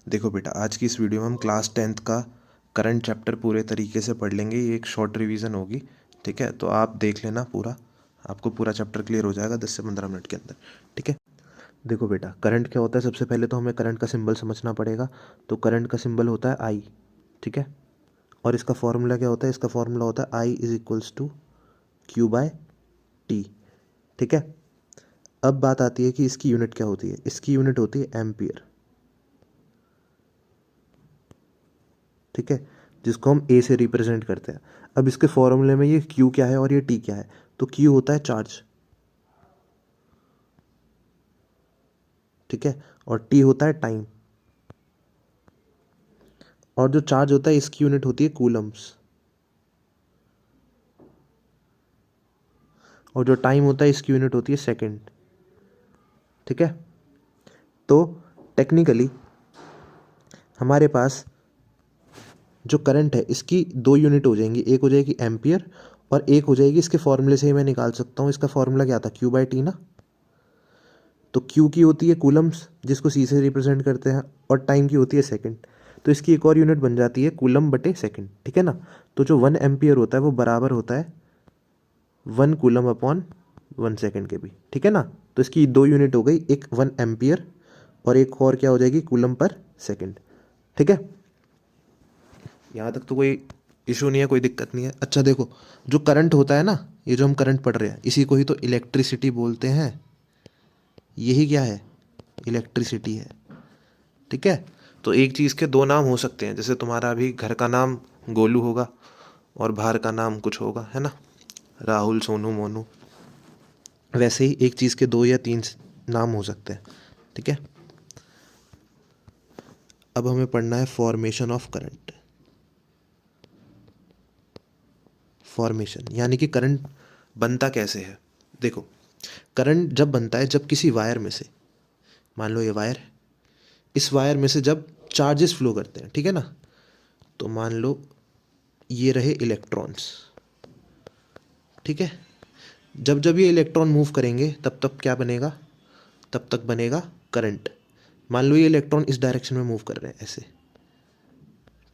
देखो बेटा, आज की इस वीडियो में हम क्लास 10th का करंट चैप्टर पूरे तरीके से पढ़ लेंगे। ये एक शॉर्ट रिवीजन होगी, ठीक है। तो आप देख लेना पूरा, आपको पूरा चैप्टर क्लियर हो जाएगा 10 से 15 मिनट के अंदर, ठीक है। देखो बेटा, करंट क्या होता है, सबसे पहले तो हमें करंट का सिंबल समझना पड़ेगा। तो करंट का सिंबल होता है आई, ठीक है। और इसका फॉर्मूला क्या होता है, इसका फॉर्मूला होता है I is equals to Q by T, ठीक है। अब बात आती है कि इसकी यूनिट क्या होती है। इसकी यूनिट होती है एम्पियर, ठीक है, जिसको हम ए से रिप्रेजेंट करते हैं। अब इसके फॉर्मूले में ये क्यू क्या है और ये टी क्या है। तो क्यू होता है चार्ज, ठीक है, और टी होता है टाइम। और जो चार्ज होता है इसकी यूनिट होती है कूलम्स, और जो टाइम होता है इसकी यूनिट होती है सेकेंड, ठीक है। तो टेक्निकली हमारे पास जो करंट है इसकी दो यूनिट हो जाएंगी, एक हो जाएगी एम्पियर और एक हो जाएगी, इसके फॉर्मूले से ही मैं निकाल सकता हूँ। इसका फॉर्मूला क्या था, क्यू बाय टी ना। तो क्यू की होती है कूलम्स, जिसको सी से रिप्रेजेंट करते हैं, और टाइम की होती है सेकंड। तो इसकी एक और यूनिट बन जाती है कूलम बटे सेकंड, ठीक है ना। तो जो 1 एम्पियर होता है वो बराबर होता है 1 कूलम अपॉन 1 सेकेंड के भी, ठीक है ना। तो इसकी दो यूनिट हो गई, एक 1 एम्पियर और एक और क्या हो जाएगी, कूलम पर सेकेंड, ठीक है। यहाँ तक तो कोई इशू नहीं है, कोई दिक्कत नहीं है। अच्छा देखो, जो करंट होता है ना, ये जो हम करंट पढ़ रहे हैं इसी को ही तो इलेक्ट्रिसिटी बोलते हैं। यही क्या है, इलेक्ट्रिसिटी है, ठीक है। तो एक चीज़ के दो नाम हो सकते हैं, जैसे तुम्हारा अभी घर का नाम गोलू होगा और बाहर का नाम कुछ होगा, है ना, राहुल, सोनू, मोनू। वैसे ही एक चीज़ के दो या तीन नाम हो सकते हैं, ठीक है। अब हमें पढ़ना है फॉर्मेशन ऑफ करंट। फॉर्मेशन यानी कि करंट बनता कैसे है। देखो, करंट जब बनता है जब किसी वायर में से, मान लो ये वायर है, इस वायर में से जब चार्जेस फ्लो करते हैं, ठीक है ना। तो मान लो ये रहे इलेक्ट्रॉन्स, ठीक है। जब जब ये इलेक्ट्रॉन मूव करेंगे तब तब क्या बनेगा, तब तक बनेगा करंट। मान लो ये इलेक्ट्रॉन इस डायरेक्शन में मूव कर रहे हैं ऐसे,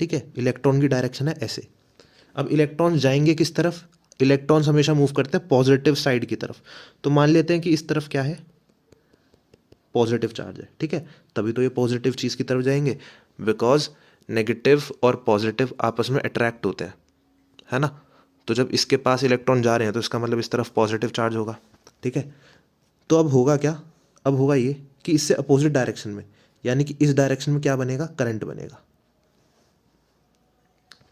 ठीक है, इलेक्ट्रॉन की डायरेक्शन है ऐसे। अब इलेक्ट्रॉन जाएंगे किस तरफ, इलेक्ट्रॉन्स हमेशा मूव करते हैं पॉजिटिव साइड की तरफ। तो मान लेते हैं कि इस तरफ क्या है, पॉजिटिव चार्ज है, ठीक है। तभी तो ये पॉजिटिव चीज़ की तरफ जाएंगे, बिकॉज नेगेटिव और पॉजिटिव आपस में अट्रैक्ट होते हैं, है ना। तो जब इसके पास इलेक्ट्रॉन जा रहे हैं तो इसका मतलब इस तरफ पॉजिटिव चार्ज होगा, ठीक है। तो अब होगा क्या, अब होगा ये कि इससे अपोजिट डायरेक्शन में, यानी कि इस डायरेक्शन में क्या बनेगा, करंट बनेगा,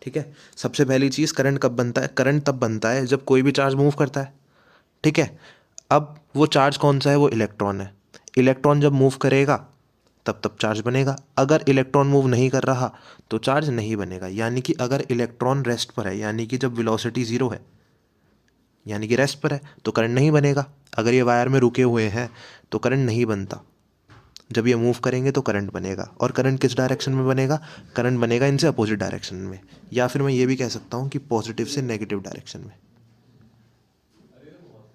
ठीक है। सबसे पहली चीज़, करंट कब बनता है, करंट तब बनता है जब कोई भी चार्ज मूव करता है, ठीक है। अब वो चार्ज कौन सा है, वो इलेक्ट्रॉन है। इलेक्ट्रॉन जब मूव करेगा तब तब चार्ज बनेगा। अगर इलेक्ट्रॉन मूव नहीं कर रहा तो चार्ज नहीं बनेगा। यानी कि अगर इलेक्ट्रॉन रेस्ट पर है, यानी कि जब वेलोसिटी ज़ीरो है, यानी कि रेस्ट पर है, तो करंट नहीं बनेगा। अगर ये वायर में रुके हुए हैं तो करंट नहीं बनता। जब ये मूव करेंगे तो करंट बनेगा। और करंट किस डायरेक्शन में बनेगा, करंट बनेगा इनसे अपोजिट डायरेक्शन में, या फिर मैं ये भी कह सकता हूँ कि पॉजिटिव से नेगेटिव डायरेक्शन में,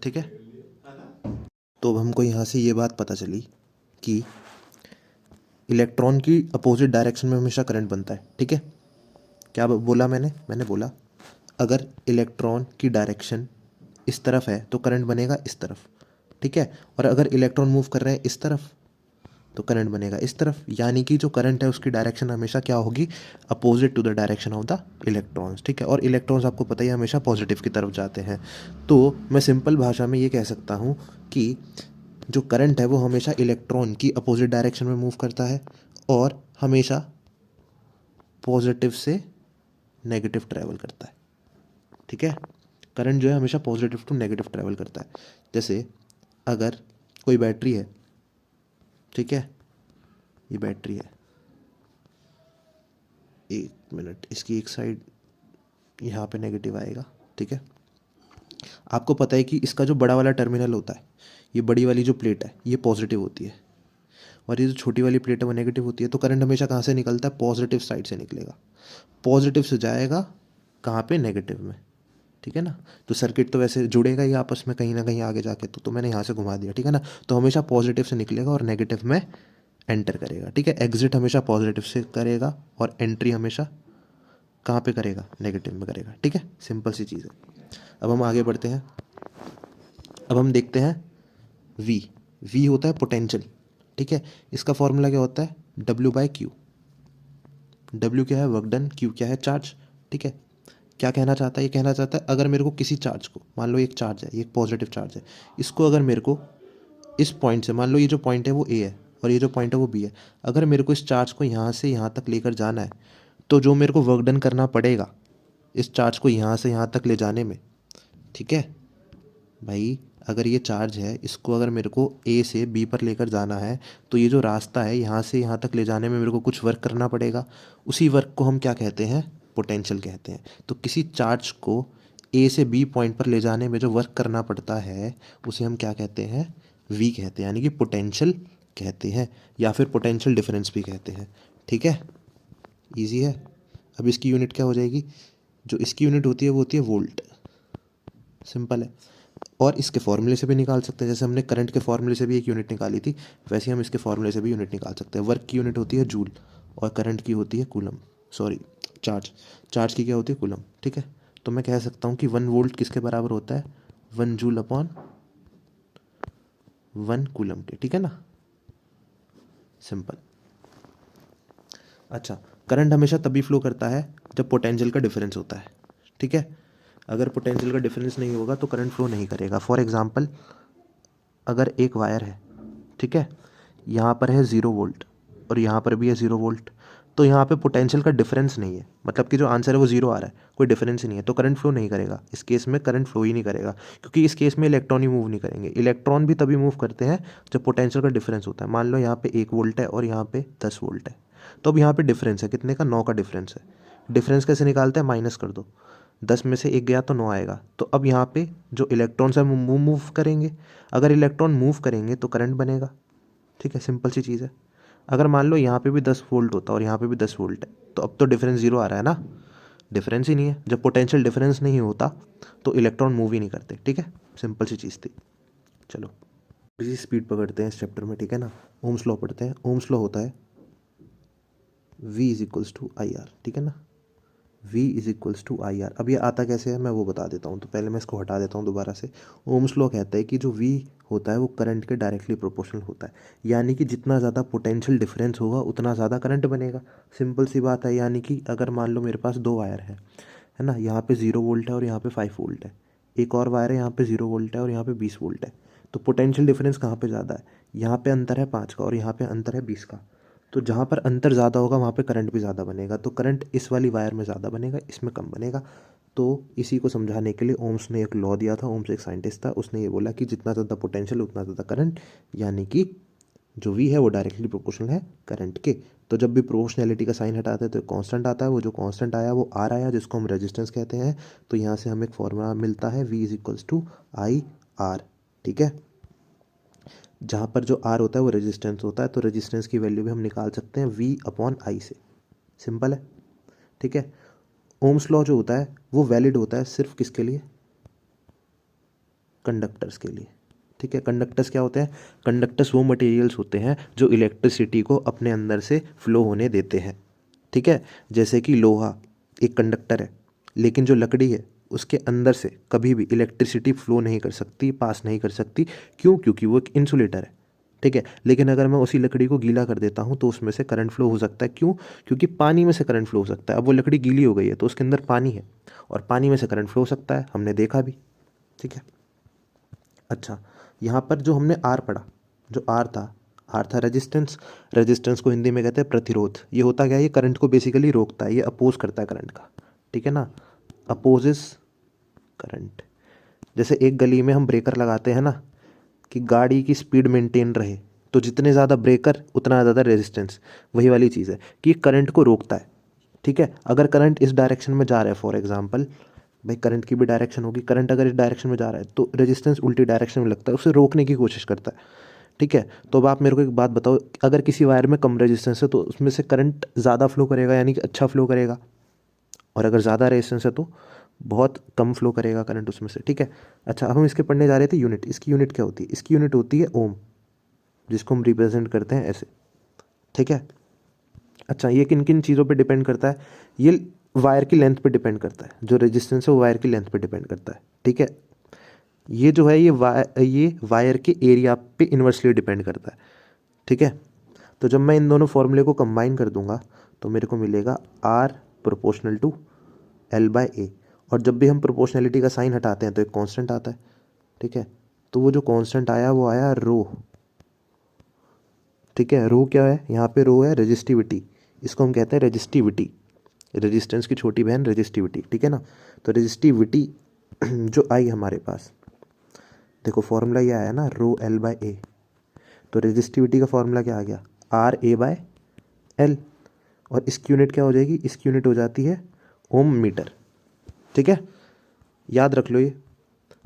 ठीक है। तो अब हमको यहाँ से ये बात पता चली कि इलेक्ट्रॉन की अपोजिट डायरेक्शन में हमेशा करंट बनता है, ठीक है। क्या बोला मैंने बोला अगर इलेक्ट्रॉन की डायरेक्शन इस तरफ है तो करंट बनेगा इस तरफ, ठीक है। और अगर इलेक्ट्रॉन मूव कर रहे हैं इस तरफ तो करंट बनेगा इस तरफ। यानी कि जो करंट है उसकी डायरेक्शन हमेशा क्या होगी, opposite to the direction of the electrons, ठीक है। और इलेक्ट्रॉन्स आपको पता ही है हमेशा पॉजिटिव की तरफ जाते हैं। तो मैं सिंपल भाषा में ये कह सकता हूँ कि जो करंट है वो हमेशा इलेक्ट्रॉन की अपोजिट डायरेक्शन में मूव करता है और हमेशा पॉजिटिव से नेगेटिव ट्रैवल करता है, ठीक है। करंट जो है हमेशा पॉजिटिव टू नेगेटिव ट्रैवल करता है। जैसे अगर कोई बैटरी है, ठीक है, ये बैटरी है, एक मिनट, इसकी एक साइड यहाँ पे नेगेटिव आएगा, ठीक है। आपको पता है कि इसका जो बड़ा वाला टर्मिनल होता है, ये बड़ी वाली जो प्लेट है ये पॉजिटिव होती है और ये जो छोटी वाली प्लेट है वो नेगेटिव होती है। तो करंट हमेशा कहाँ से निकलता है, पॉजिटिव साइड से निकलेगा, पॉजिटिव से जाएगा कहाँ पे, नेगेटिव में, ठीक है ना। तो सर्किट तो वैसे जुड़ेगा ही आपस में कहीं ना कहीं आगे जाके, तो मैंने यहाँ से घुमा दिया, ठीक है ना। तो हमेशा पॉजिटिव से निकलेगा और नेगेटिव में एंटर करेगा, ठीक है। एग्जिट हमेशा पॉजिटिव से करेगा और एंट्री हमेशा कहाँ पे करेगा, नेगेटिव में करेगा, ठीक है। सिंपल सी चीज़ है। अब हम आगे बढ़ते हैं। अब हम देखते हैं वी। वी होता है पोटेंशियल, ठीक है। इसका फॉर्मूला क्या होता है, W/Q। W क्या है, वर्क डन, Q क्या है, चार्ज, ठीक है। क्या कहना चाहता है, ये कहना चाहता है अगर मेरे को किसी चार्ज को, मान लो एक चार्ज है, ये एक पॉजिटिव चार्ज है, इसको अगर मेरे को इस पॉइंट से, मान लो ये जो पॉइंट है वो A है और ये जो पॉइंट है वो B है, अगर मेरे को इस चार्ज को यहाँ से यहाँ तक लेकर जाना है, तो जो मेरे को वर्क डन करना पड़ेगा इस चार्ज को यहाँ से यहाँ तक ले जाने में, ठीक है भाई। अगर ये चार्ज है, इसको अगर मेरे को A से B पर लेकर जाना है, तो ये जो रास्ता है यहाँ से यहाँ तक ले जाने में मेरे को कुछ वर्क करना पड़ेगा। उसी वर्क को हम क्या कहते हैं, पोटेंशियल कहते हैं। तो किसी चार्ज को A से B पॉइंट पर ले जाने में जो वर्क करना पड़ता है उसे हम क्या कहते हैं, V कहते हैं, यानी कि पोटेंशियल कहते हैं, या फिर पोटेंशियल डिफरेंस भी कहते हैं, ठीक है। ईजी है। अब इसकी यूनिट क्या हो जाएगी, जो इसकी यूनिट होती है वो होती है वोल्ट। सिंपल है। और इसके फॉर्मूले से भी निकाल सकते हैं, जैसे हमने करंट के फॉर्मूले से भी एक यूनिट निकाली थी, वैसे हम इसके फॉर्मूले से भी यूनिट निकाल सकते हैं। वर्क की यूनिट होती है जूल और करंट की होती है कूलम, सॉरी चार्ज की क्या होती है, कूलम, ठीक है। तो मैं कह सकता हूँ कि 1 वोल्ट किसके बराबर होता है, 1 जूल अपॉन 1 कूलम के, ठीक है ना, सिंपल। अच्छा, करंट हमेशा तभी फ्लो करता है जब पोटेंशियल का डिफरेंस होता है, ठीक है। अगर पोटेंशियल का डिफरेंस नहीं होगा तो करंट फ्लो नहीं करेगा। फॉर एग्जांपल, अगर एक वायर है, ठीक है, यहाँ पर है 0 वोल्ट और यहाँ पर भी है 0 वोल्ट, तो यहाँ पे पोटेंशियल का डिफरेंस नहीं है, मतलब कि जो आंसर है वो 0 आ रहा है, कोई डिफरेंस ही नहीं है, तो करंट फ्लो नहीं करेगा। इस केस में करंट फ्लो ही नहीं करेगा, क्योंकि इस केस में इलेक्ट्रॉन ही मूव नहीं करेंगे। इलेक्ट्रॉन भी तभी मूव करते हैं जब पोटेंशियल का डिफरेंस होता है। मान लो यहाँ पे 1 वोल्ट है और यहाँ पे 10 वोल्ट है, तो अब यहाँ पे डिफरेंस है कितने का, 9 का डिफरेंस है। डिफरेंस कैसे निकालते हैं, माइनस कर दो, 10 में से 1 गया तो 9 आएगा। तो अब यहाँ पे जो इलेक्ट्रॉन्स है वो मूव करेंगे, अगर इलेक्ट्रॉन मूव करेंगे तो करंट बनेगा, ठीक है, सिंपल सी चीज़ है। अगर मान लो यहाँ पे भी 10 वोल्ट होता और यहाँ पे भी 10 वोल्ट है, तो अब तो डिफरेंस 0 आ रहा है ना, डिफरेंस ही नहीं है। जब पोटेंशियल डिफरेंस नहीं होता तो इलेक्ट्रॉन मूव ही नहीं करते, ठीक है, सिंपल सी चीज़ थी। चलो इसी स्पीड पकड़ते हैं इस चैप्टर में, ठीक है ना। ओम्स लॉ पढ़ते हैं। ओम्स लॉ होता है V=IR, ठीक है ना, V=IR। अब ये आता कैसे है मैं वो बता देता हूँ, तो पहले मैं इसको हटा देता हूँ दोबारा से। ओम्स लॉ कहता है कि जो V होता है वो करंट के डायरेक्टली प्रोपोर्शनल होता है, यानी कि जितना ज़्यादा पोटेंशियल डिफरेंस होगा उतना ज़्यादा करंट बनेगा। सिंपल सी बात है, यानी कि अगर मान लो मेरे पास 2 वायर है ना, यहाँ पे 0 वोल्ट है और यहाँ पे 5 वोल्ट है, एक और वायर है यहाँ पे 0 वोल्ट है और यहाँ पे 20 वोल्ट है, तो पोटेंशियल डिफरेंस कहाँ पे ज़्यादा है, यहाँ पे अंतर है 5 का और यहाँ पे अंतर है 20 का। तो जहाँ पर अंतर ज़्यादा होगा वहाँ पे करंट भी ज़्यादा बनेगा, तो करंट इस वाली वायर में ज़्यादा बनेगा, इसमें कम बनेगा। तो इसी को समझाने के लिए ओम्स ने एक लॉ दिया था। ओम्स एक साइंटिस्ट था, उसने ये बोला कि जितना ज़्यादा पोटेंशियल उतना ज़्यादा करंट, यानी कि जो वी है वो डायरेक्टली प्रोपोर्शनल है करंट के। तो जब भी प्रोपोर्शनैलिटी का साइन हटाते हैं तो कांस्टेंट आता है, वो जो कांस्टेंट आया वो आर आया, जिसको हम रेजिस्टेंस कहते हैं। तो यहाँ से हमें एक फॉर्मूला मिलता है V=IR, ठीक है। जहाँ पर जो आर होता है वो रेजिस्टेंस होता है, तो रेजिस्टेंस की वैल्यू भी हम निकाल सकते हैं V/I से, सिंपल है, ठीक है। ओम्स लॉ जो होता है वो वैलिड होता है सिर्फ किसके लिए, कंडक्टर्स के लिए, ठीक है। कंडक्टर्स क्या होते हैं, कंडक्टर्स वो मटेरियल्स होते हैं जो इलेक्ट्रिसिटी को अपने अंदर से फ्लो होने देते हैं, ठीक है। जैसे कि लोहा एक कंडक्टर है, लेकिन जो लकड़ी है उसके अंदर से कभी भी इलेक्ट्रिसिटी फ्लो नहीं कर सकती, पास नहीं कर सकती, क्यों, क्योंकि वो एक इंसुलेटर है, ठीक है। लेकिन अगर मैं उसी लकड़ी को गीला कर देता हूँ तो उसमें से करंट फ्लो हो सकता है, क्यों, क्योंकि पानी में से करंट फ्लो हो सकता है। अब वो लकड़ी गीली हो गई है तो उसके अंदर पानी है और पानी में से करंट फ्लो हो सकता है, हमने देखा भी, ठीक है। अच्छा, यहाँ पर जो हमने आर पढ़ा, जो आर था रेजिस्टेंस। रेजिस्टेंस को हिंदी में कहते हैं प्रतिरोध। ये होता क्या है, ये करंट को बेसिकली रोकता है, ये अपोज करता है करंट का, ठीक है ना, अपोजेस करंट। जैसे एक गली में हम ब्रेकर लगाते हैं ना कि गाड़ी की स्पीड मेंटेन रहे, तो जितने ज़्यादा ब्रेकर उतना ज़्यादा रेजिस्टेंस, वही वाली चीज़ है कि करंट को रोकता है, ठीक है। अगर करंट इस डायरेक्शन में जा रहा है, फॉर एग्जांपल भाई करंट की भी डायरेक्शन होगी, करंट अगर इस डायरेक्शन में जा रहा है तो रेजिस्टेंस उल्टी डायरेक्शन में लगता है, उसे रोकने की कोशिश करता है, ठीक है। तो अब आप मेरे को एक बात बताओ, अगर किसी वायर में कम रेजिस्टेंस है तो उसमें से करंट ज़्यादा फ्लो करेगा, यानी कि अच्छा फ्लो करेगा, और अगर ज़्यादा रेजिस्टेंस है तो बहुत कम फ्लो करेगा करंट उसमें से, ठीक है। अच्छा, अब हम इसके पढ़ने जा रहे थे यूनिट। इसकी यूनिट क्या होती है, इसकी यूनिट होती है ओम, जिसको हम रिप्रेजेंट करते हैं ऐसे, ठीक है। अच्छा, ये किन किन चीज़ों पे डिपेंड करता है? ये वायर की लेंथ पे डिपेंड करता है, जो रेजिस्टेंस है वो वायर की लेंथ पे डिपेंड करता है। ठीक है, ये जो है ये वायर के एरिया पे इन्वर्सली डिपेंड करता है। ठीक है, तो जब मैं इन दोनों फॉर्मूले को कंबाइन कर दूंगा तो मेरे को मिलेगा R प्रोपोर्शनल टू L/A। और जब भी हम प्रोपोर्शनलिटी का साइन हटाते हैं तो एक कांस्टेंट आता है। ठीक है, तो वो जो कांस्टेंट आया वो आया रो। ठीक है, रो क्या है? यहाँ पे रो है रेजिस्टिविटी, इसको हम कहते हैं रेजिस्टिविटी, रेजिस्टेंस की छोटी बहन रेजिस्टिविटी। ठीक है ना, तो रेजिस्टिविटी जो आई हमारे पास, देखो फॉर्मूला ये आया ना रो L/A, तो रेजिस्टिविटी का फॉर्मूला क्या आ गया? RA/L। और इसकी यूनिट क्या हो जाएगी? इसकी यूनिट हो जाती है ओम मीटर। ठीक है, याद रख लो ये,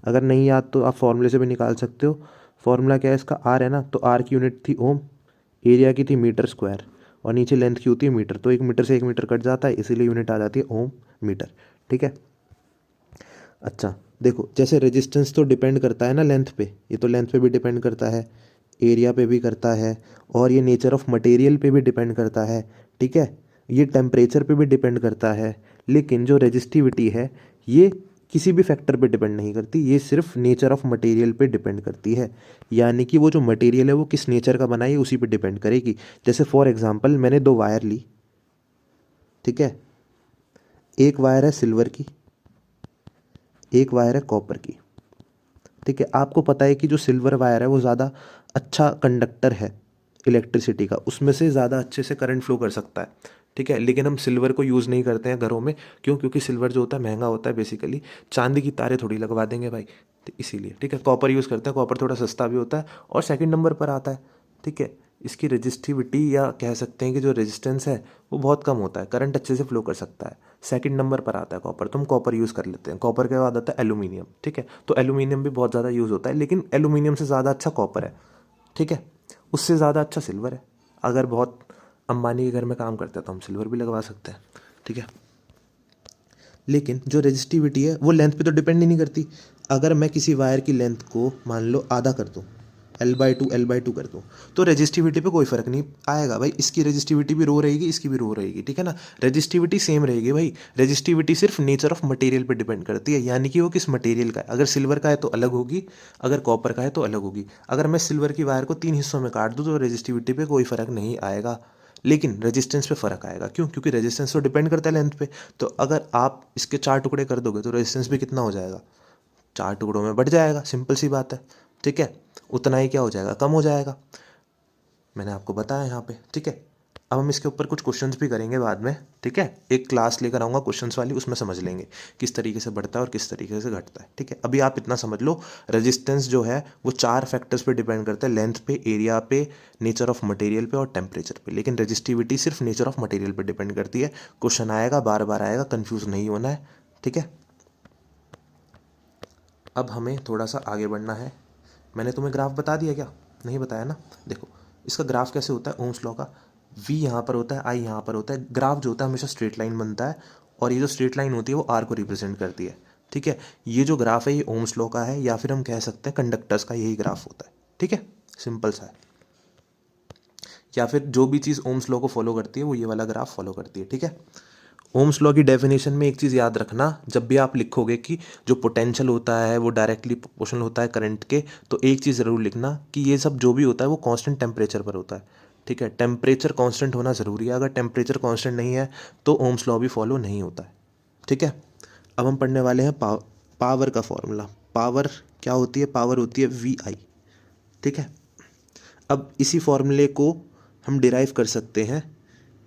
अगर नहीं याद तो आप फॉर्मूले से भी निकाल सकते हो। फॉर्मूला क्या है इसका? R है ना, तो R की यूनिट थी ओम, एरिया की थी मीटर स्क्वायर, और नीचे लेंथ की होती है मीटर, तो एक मीटर से एक मीटर कट जाता है, इसीलिए यूनिट आ जाती है ओम मीटर। ठीक है, अच्छा देखो, जैसे रेजिस्टेंस तो डिपेंड करता है ना लेंथ पे, ये तो लेंथ पे भी डिपेंड करता है, एरिया पे भी करता है, और ये नेचर ऑफ मटेरियल पे भी डिपेंड करता है। ठीक है, ये टेम्परेचर पे भी डिपेंड करता है। लेकिन जो रेजिस्टिविटी है ये किसी भी फैक्टर पे डिपेंड नहीं करती, ये सिर्फ नेचर ऑफ मटेरियल पे डिपेंड करती है। यानी कि वो जो मटेरियल है वो किस नेचर का बना है उसी पे डिपेंड करेगी। जैसे फॉर एग्जांपल मैंने दो वायर ली, ठीक है, एक वायर है सिल्वर की, एक वायर है कॉपर की। ठीक है, आपको पता है कि जो सिल्वर वायर है वो ज़्यादा अच्छा कंडक्टर है इलेक्ट्रिसिटी का, उसमें से ज़्यादा अच्छे से करंट फ्लो कर सकता है। ठीक है, लेकिन हम सिल्वर को यूज़ नहीं करते हैं घरों में, क्यों? क्योंकि सिल्वर जो होता है महंगा होता है, बेसिकली चांदी की तारे थोड़ी लगवा देंगे भाई, तो इसीलिए। ठीक है, कॉपर यूज़ करते हैं, कॉपर थोड़ा सस्ता भी होता है और सेकंड नंबर पर आता है। ठीक है, इसकी रेजिस्टिविटी या कह सकते हैं कि जो रेजिस्टेंस है वो बहुत कम होता है, करंट अच्छे से फ्लो कर सकता है। सेकंड नंबर पर आता है कॉपर, तो हम कॉपर यूज़ कर लेते हैं। कॉपर के बाद आता है एल्यूमिनियम। ठीक है, तो एल्यूमिनियम भी बहुत ज़्यादा यूज़ होता है, लेकिन एल्यूमिनियम से ज़्यादा अच्छा कॉपर है। ठीक है, उससे ज़्यादा अच्छा सिल्वर है। अगर बहुत अंबानी के घर में काम करते हैं तो हम सिल्वर भी लगवा सकते हैं। ठीक है, लेकिन जो रेजिस्टिविटी है वो लेंथ पे तो डिपेंड ही नहीं करती। अगर मैं किसी वायर की लेंथ को मान लो आधा कर दूँ, L/2 कर दूँ, तो रेजिस्टिविटी पे कोई फ़र्क नहीं आएगा भाई। इसकी रेजिस्टिविटी भी रो रहेगी, इसकी भी रो रहेगी। ठीक है ना, रेजिस्टिविटी सेम रहेगी भाई। रेजिस्टिविटी सिर्फ नेचर ऑफ मटेरियल पे डिपेंड करती है, यानी कि वो किस मटेरियल का है। अगर सिल्वर का है तो अलग होगी, अगर कॉपर का है तो अलग होगी। अगर मैं सिल्वर की वायर को 3 हिस्सों में काट दूँ तो रेजिस्टिविटी पे कोई फ़र्क नहीं आएगा, लेकिन रेजिस्टेंस पे फ़र्क आएगा। क्यों? क्योंकि रेजिस्टेंस तो डिपेंड करता है लेंथ पे। तो अगर आप इसके 4 टुकड़े कर दोगे तो रेजिस्टेंस भी कितना हो जाएगा? 4 टुकड़ों में बढ़ जाएगा, सिंपल सी बात है। ठीक है, उतना ही क्या हो जाएगा? कम हो जाएगा। मैंने आपको बताया यहाँ पे। ठीक है, अब हम इसके ऊपर कुछ क्वेश्चंस भी करेंगे बाद में। ठीक है, एक क्लास लेकर आऊँगा क्वेश्चंस वाली, उसमें समझ लेंगे किस तरीके से बढ़ता है और किस तरीके से घटता है। ठीक है, अभी आप इतना समझ लो, रेजिस्टेंस जो है वो 4 फैक्टर्स पे डिपेंड करता है, लेंथ पे, एरिया पे, नेचर ऑफ मटेरियल पे और टेम्परेचर पे। लेकिन रेजिस्टिविटी सिर्फ नेचर ऑफ मटेरियल पे डिपेंड करती है। क्वेश्चन आएगा, बार बार आएगा, कन्फ्यूज़ नहीं होना है। ठीक है, अब हमें थोड़ा सा आगे बढ़ना है। मैंने तुम्हें ग्राफ बता दिया क्या? नहीं बताया ना। देखो इसका ग्राफ कैसे होता है ओम्स लॉ का, V यहाँ पर होता है, I यहाँ पर होता है। ग्राफ जो होता है हमेशा स्ट्रेट लाइन बनता है, और ये जो स्ट्रेट लाइन होती है वो R को रिप्रेजेंट करती है। ठीक है, ये जो ग्राफ है ये ओम्स लॉ का है, या फिर हम कह सकते हैं कंडक्टर्स का यही ग्राफ होता है। ठीक है, सिंपल सा है। या फिर जो भी चीज़ ओम्स लॉ को फॉलो करती है वो ये वाला ग्राफ फॉलो करती है। ठीक है, ओम्स लॉ की डेफिनेशन में एक चीज़ याद रखना, जब भी आप लिखोगे कि जो पोटेंशियल होता है वो डायरेक्टली प्रोपोर्शनल होता है करंट के, तो एक चीज़ ज़रूर लिखना कि ये सब जो भी होता है वो कांस्टेंट टेम्परेचर पर होता है। ठीक है, टेम्परेचर कांस्टेंट होना ज़रूरी है, अगर टेम्परेचर कांस्टेंट नहीं है तो ओम्स लॉ भी फॉलो नहीं होता है। ठीक है, अब हम पढ़ने वाले हैं पावर का फॉर्मूला। पावर क्या होती है? पावर होती है VI। ठीक है, अब इसी फॉर्मूले को हम डिराइव कर सकते हैं।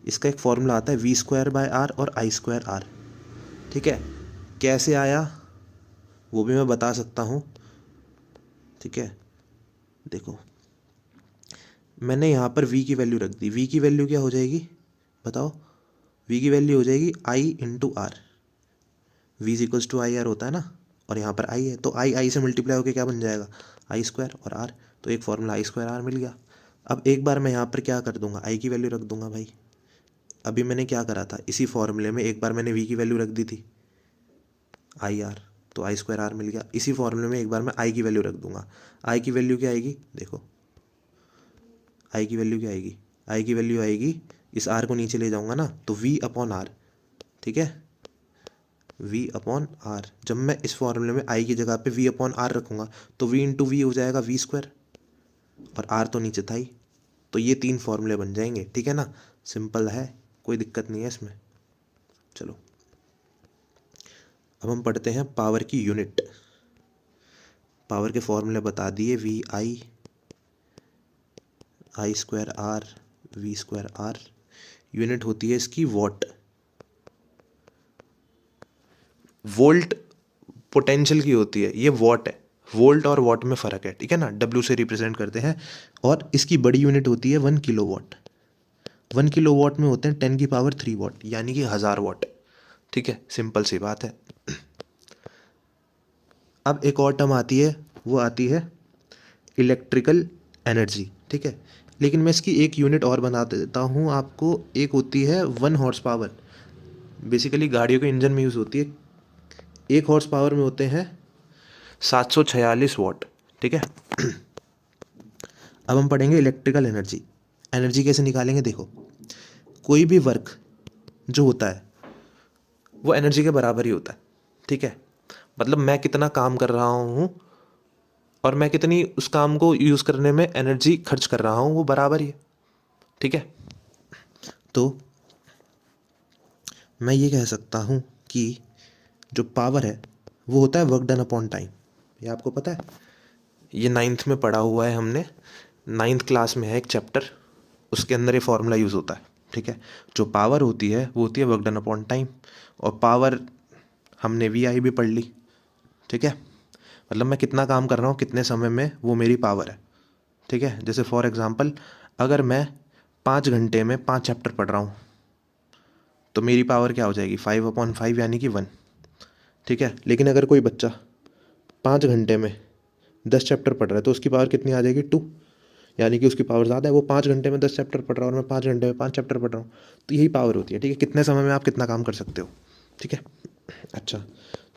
इसका एक फॉर्मूला आता है V²/R और I²R। ठीक है, कैसे आया वो भी मैं बता सकता हूँ। ठीक है, देखो मैंने यहाँ पर V की वैल्यू रख दी। V की वैल्यू क्या हो जाएगी बताओ? V की वैल्यू हो जाएगी I/R। V = IR होता है ना, और यहाँ पर I है, तो I से मल्टीप्लाई होकर क्या बन जाएगा? I² और R, तो एक फॉर्मूला I²R मिल गया। अब एक बार मैं यहाँ पर क्या कर दूंगा? I की वैल्यू रख दूंगा भाई। अभी मैंने क्या करा था, इसी फॉर्मूले में एक बार मैंने V की वैल्यू रख दी थी IR, तो I²R मिल गया। इसी फॉर्मूले में एक बार मैं I की वैल्यू रख दूंगा। I की वैल्यू क्या आएगी? देखो I की वैल्यू क्या आएगी? आई की वैल्यू आएगी, इस आर को नीचे ले जाऊंगा ना तो वी अपॉन आर, ठीक है, वी अपॉन आर। जब मैं इस फॉर्मूले में आई की जगह पे वी अपॉन आर रखूंगा तो वी इंटू वी हो जाएगा वी स्क्वायर, और आर तो नीचे था ही, तो ये 3 फॉर्मूले बन जाएंगे, ठीक है ना। सिंपल है, कोई दिक्कत नहीं है इसमें। चलो अब हम पढ़ते हैं पावर की यूनिट। पावर के फॉर्मूले बता दिए, V I, I square R, V square R. Unit होती है इसकी वॉट। वोल्ट पोटेंशियल की होती है, ये वॉट है। वोल्ट और वॉट में फ़र्क है, ठीक है ना। डब्ल्यू से रिप्रेजेंट करते हैं। और इसकी बड़ी यूनिट होती है 1 किलो वॉट। 1 किलो वॉट में होते हैं 10 की पावर 3 वॉट, यानी कि 1000 वॉट, ठीक है। सिंपल सी बात है। अब एक और टर्म आती है, वो आती है इलेक्ट्रिकल एनर्जी, ठीक है। लेकिन मैं इसकी एक यूनिट और बना देता हूँ आपको। एक होती है 1 हॉर्स पावर। बेसिकली गाड़ियों के इंजन में यूज़ होती है। 1 हॉर्स पावर में होते हैं 746 वॉट, ठीक है। अब हम पढ़ेंगे इलेक्ट्रिकल एनर्जी। एनर्जी कैसे निकालेंगे, देखो, कोई भी वर्क जो होता है वो एनर्जी के बराबर ही होता है, ठीक है। मतलब मैं कितना काम कर रहा हूँ और मैं कितनी उस काम को यूज़ करने में एनर्जी खर्च कर रहा हूँ, वो बराबर ही है, ठीक है। तो मैं ये कह सकता हूँ कि जो पावर है वो होता है वर्क डन अपॉन टाइम। ये आपको पता है, ये 9th में पढ़ा हुआ है हमने। 9th क्लास में है एक चैप्टर, उसके अंदर ये फॉर्मूला यूज़ होता है, ठीक है। जो पावर होती है वो होती है वर्क डन अपॉन टाइम। और पावर हमने वी आई भी पढ़ ली, ठीक है। मतलब मैं कितना काम कर रहा हूँ कितने समय में, वो मेरी पावर है, ठीक है। जैसे फॉर एग्ज़ाम्पल, अगर मैं 5 घंटे में 5 चैप्टर पढ़ रहा हूँ तो मेरी पावर क्या हो जाएगी, 5/5 यानी कि 1, ठीक है। लेकिन अगर कोई बच्चा 5 घंटे में 10 चैप्टर पढ़ रहा है तो उसकी पावर कितनी आ जाएगी, 2, यानी कि उसकी पावर ज़्यादा है। वो 5 घंटे में 10 चैप्टर पढ़ रहा है और मैं 5 घंटे में 5 चैप्टर पढ़ रहा हूँ, तो यही पावर होती है, ठीक है। कितने समय में आप कितना काम कर सकते हो, ठीक है। अच्छा,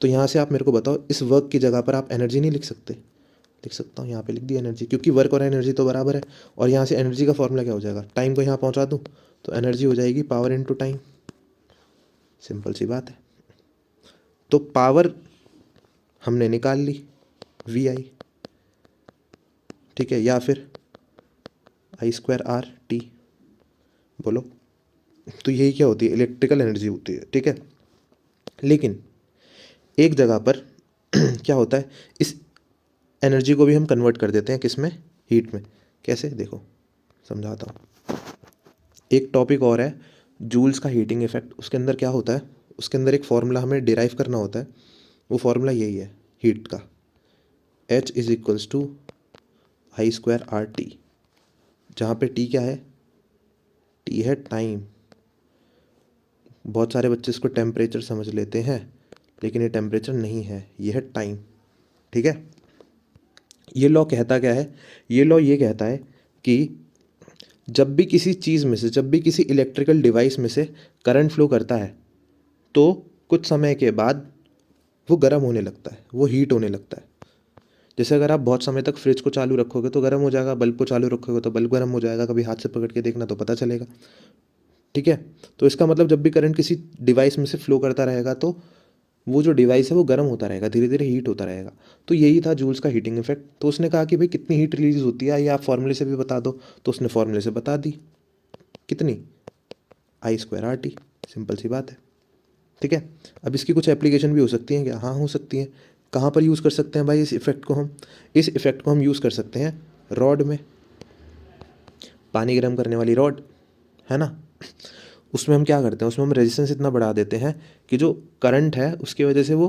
तो यहाँ से आप मेरे को बताओ, इस वर्क की जगह पर आप एनर्जी नहीं लिख सकते? लिख सकता हूँ, यहाँ पे लिख दी एनर्जी, क्योंकि वर्क और एनर्जी तो बराबर है। और यहाँ से एनर्जी का फॉर्मूला क्या हो जाएगा, टाइम को यहाँ पहुँचा दूँ तो एनर्जी हो जाएगी पावर इनटू टाइम। सिंपल सी बात है। तो पावर हमने निकाल ली, वी आई, ठीक है, या फिर आई स्क्वायर आर टी, बोलो। तो यही क्या होती है, इलेक्ट्रिकल एनर्जी होती है, ठीक है। लेकिन एक जगह पर क्या होता है, इस एनर्जी को भी हम कन्वर्ट कर देते हैं किस में, हीट में। कैसे, देखो समझाता हूँ। एक टॉपिक और है जूल्स का हीटिंग इफेक्ट। उसके अंदर क्या होता है, उसके अंदर एक फॉर्मूला हमें डिराइव करना होता है। वो फॉर्मूला यही है हीट का, H is equals to I square R T, जहाँ पे टी क्या है, टी है टाइम। बहुत सारे बच्चे इसको टेम्परेचर समझ लेते हैं, लेकिन ये टेम्परेचर नहीं है, ये है टाइम, ठीक है। ये लॉ कहता क्या है, ये लॉ ये कहता है कि जब भी किसी चीज़ में से, जब भी किसी इलेक्ट्रिकल डिवाइस में से करंट फ्लो करता है तो कुछ समय के बाद वो गर्म होने लगता है, वो हीट होने लगता है। जैसे अगर आप बहुत समय तक फ्रिज को चालू रखोगे तो गर्म हो जाएगा, बल्ब को चालू रखोगे तो बल्ब गर्म हो जाएगा। कभी हाथ से पकड़ के देखना तो पता चलेगा, ठीक है। तो इसका मतलब जब भी करंट किसी डिवाइस में से फ्लो करता रहेगा तो वो जो डिवाइस है वो गर्म होता रहेगा, धीरे धीरे हीट होता रहेगा। तो यही था जूल्स का हीटिंग इफेक्ट। तो उसने कहा कि भाई कितनी हीट रिलीज होती है, ये आप फॉर्मूले से भी बता दो। तो उसने फॉर्मूले से बता दी, कितनी, आई स्क्वायर आर टी। सिंपल सी बात है, ठीक है। अब इसकी कुछ एप्लीकेशन भी हो सकती हैं क्या, हाँ हो सकती हैं। कहाँ पर यूज़ कर सकते हैं भाई इस इफेक्ट को, हम इस इफेक्ट को हम यूज़ कर सकते हैं रॉड में, पानी गर्म करने वाली रॉड है ना। उसमें हम क्या करते हैं, उसमें हम रेजिस्टेंस इतना बढ़ा देते हैं कि जो करंट है उसकी वजह से वो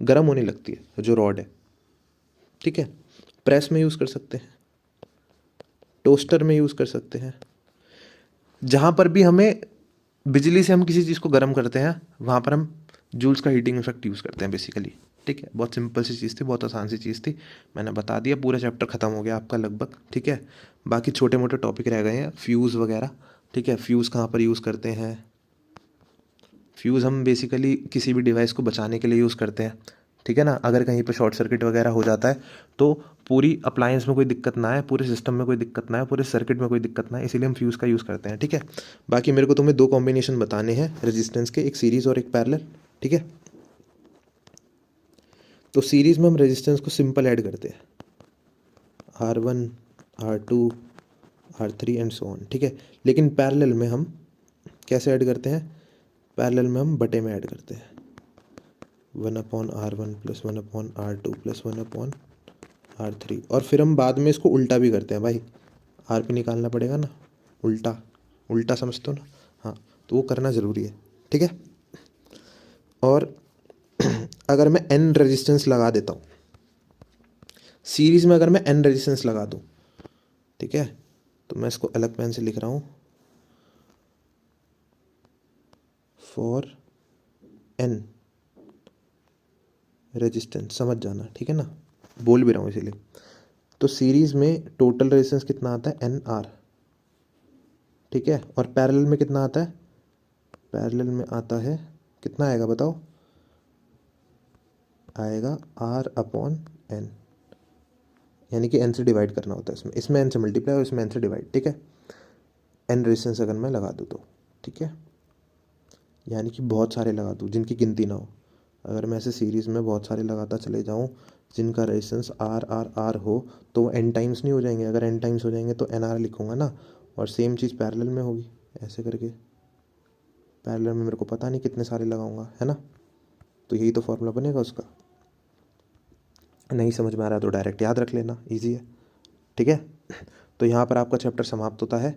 गर्म होने लगती है जो रॉड है, ठीक है। प्रेस में यूज़ कर सकते हैं, टोस्टर में यूज़ कर सकते हैं। जहाँ पर भी हमें बिजली से हम किसी चीज़ को गर्म करते हैं वहाँ पर हम जूल्स का हीटिंग इफेक्ट यूज़ करते हैं बेसिकली, ठीक है। बहुत सिंपल सी चीज़ थी, बहुत आसान सी चीज़ थी, मैंने बता दिया। पूरा चैप्टर ख़त्म हो गया आपका लगभग, ठीक है। बाकी छोटे मोटे टॉपिक रह गए हैं, फ्यूज़ वगैरह, ठीक है। फ्यूज़ कहाँ पर यूज़ करते हैं, फ्यूज़ हम बेसिकली किसी भी डिवाइस को बचाने के लिए यूज़ करते हैं, ठीक है ना। अगर कहीं पे शॉर्ट सर्किट वगैरह हो जाता है तो पूरी अप्लायंस में कोई दिक्कत ना आए, पूरे सिस्टम में कोई दिक्कत ना आए, पूरे सर्किट में कोई दिक्कत ना आए, इसीलिए हम फ्यूज़ का यूज़ करते हैं। ठीक है, बाकी मेरे को तुम्हें दो कॉम्बिनेशन बताने हैं रेजिस्टेंस के, एक सीरीज़ और एक पैरेलल। ठीक है, तो सीरीज़ में हम रेजिस्टेंस को सिंपल ऐड करते हैं, R1 R2 R3 and so on. ठीक है, लेकिन पैरेलल में हम कैसे ऐड करते हैं, पैरेलल में हम बटे में ऐड करते हैं, 1/R1 + 1/R2 + 1/R3। और फिर हम बाद में इसको उल्टा भी करते हैं भाई, आर पी निकालना पड़ेगा ना, उल्टा उल्टा समझते हो ना, हाँ, तो वो करना ज़रूरी है। ठीक है, और अगर मैं n रेजिस्टेंस लगा देता हूँ सीरीज़ में, अगर मैं n रेजिस्टेंस लगा दूँ, ठीक है, तो मैं इसको अलग पेन से लिख रहा हूँ, फॉर n रेजिस्टेंस, समझ जाना, ठीक है ना, बोल भी रहा हूँ इसीलिए। तो सीरीज़ में टोटल रेजिस्टेंस कितना आता है, NR। ठीक है, और पैरेलल में कितना आता है, पैरेलल में आता है, कितना आएगा बताओ, आएगा R/N, यानी कि n से डिवाइड करना होता है इसमें n से मल्टीप्लाई और इसमें n से डिवाइड। ठीक है, n रेजिस्टेंस अगर मैं लगा दूँ तो, ठीक है, यानी कि बहुत सारे लगा दूँ जिनकी गिनती ना हो। अगर मैं ऐसे सीरीज़ में बहुत सारे लगाता चले जाऊँ जिनका रेजिस्टेंस R हो, तो वो n टाइम्स नहीं हो जाएंगे। अगर n टाइम्स हो जाएंगे तो NR लिखूँगा ना। और सेम चीज़ पैरेलल में होगी, ऐसे करके पैरेलल में मेरे को पता नहीं कितने सारे लगाऊंगा, है ना, तो यही तो फॉर्मूला बनेगा उसका। नहीं समझ में आ रहा तो डायरेक्ट याद रख लेना, इजी है। ठीक है, तो यहाँ पर आपका चैप्टर समाप्त होता है,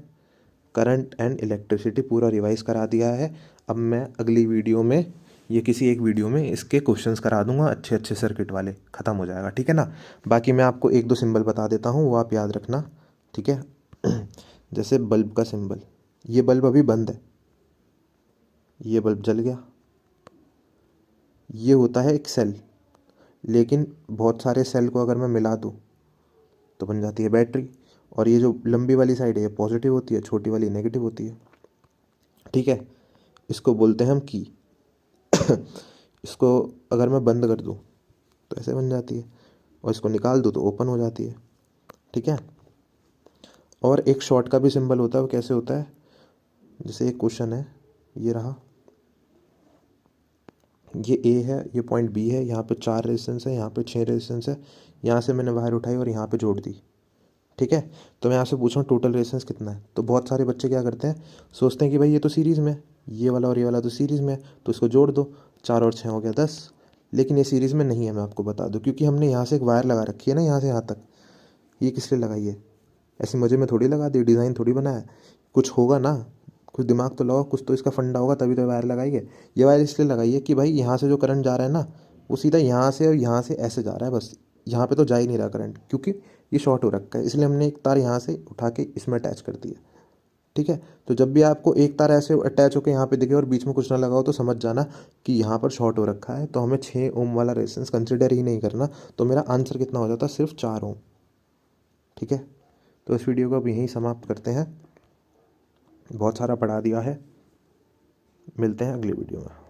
करंट एंड इलेक्ट्रिसिटी पूरा रिवाइज करा दिया है। अब मैं अगली वीडियो में, ये किसी एक वीडियो में इसके क्वेश्चंस करा दूंगा, अच्छे अच्छे सर्किट वाले, ख़त्म हो जाएगा। ठीक है ना, बाकी मैं आपको एक दो सिंबल बता देता हूँ, वो आप याद रखना। ठीक है, जैसे बल्ब का सिंबल, ये बल्ब अभी बंद है, ये बल्ब जल गया, ये होता है एक सेल, लेकिन बहुत सारे सेल को अगर मैं मिला दूँ तो बन जाती है बैटरी। और ये जो लंबी वाली साइड है ये पॉजिटिव होती है, छोटी वाली नेगेटिव होती है। ठीक है, इसको बोलते हैं हम की। इसको अगर मैं बंद कर दूँ तो ऐसे बन जाती है, और इसको निकाल दूँ तो ओपन हो जाती है। ठीक है, और एक शॉर्ट का भी सिंबल होता है, वो कैसे होता है, जैसे एक क्वेश्चन है, ये रहा, ये ए है, ये पॉइंट बी है, यहाँ पे 4 रेजिस्टेंस है, यहाँ पे 6 रेजिस्टेंस है, यहाँ से मैंने वायर उठाई और यहाँ पे जोड़ दी। ठीक है, तो मैं आपसे पूछ रहा हूँ टोटल रेजिस्टेंस कितना है। तो बहुत सारे बच्चे क्या करते हैं, सोचते हैं कि भाई ये तो सीरीज़ में है, ये वाला और ये वाला तो सीरीज़ में है, तो इसको जोड़ दो, 4 और 6 हो गया 10। लेकिन ये सीरीज़ में नहीं है, मैं आपको बता दूँ, क्योंकि हमने यहाँ से एक वायर लगा रखी है ना, यहाँ से यहाँ तक। ये किस लिए लगाई है, ऐसे मज़े में थोड़ी लगा दी, डिज़ाइन थोड़ी बनाया है, कुछ होगा ना, कुछ दिमाग तो लगाओ, कुछ तो इसका फंडा होगा, तभी तो वायर लगाई है। ये वायर इसलिए लगाई है कि भाई यहाँ से जो करंट जा रहा है ना, वो सीधा यहाँ से और यहाँ से ऐसे जा रहा है, बस यहाँ पे तो जा ही नहीं रहा करंट, क्योंकि ये शॉर्ट हो रखा है, इसलिए हमने एक तार यहाँ से उठा के इसमें अटैच कर दिया। ठीक है, तो जब भी आपको एक तार ऐसे अटैच होकर यहाँ पे दिखे और बीच में कुछ ना लगाओ, तो समझ जाना कि यहाँ पर शॉर्ट हो रखा है, तो हमें 6 ओम वाला रेजिस्टेंस कंसिडर ही नहीं करना। तो मेरा आंसर कितना हो जाता है, सिर्फ 4 ओम। ठीक है, तो इस वीडियो को अब यहीं समाप्त करते हैं, बहुत सारा पढ़ा दिया है, मिलते हैं अगली वीडियो में।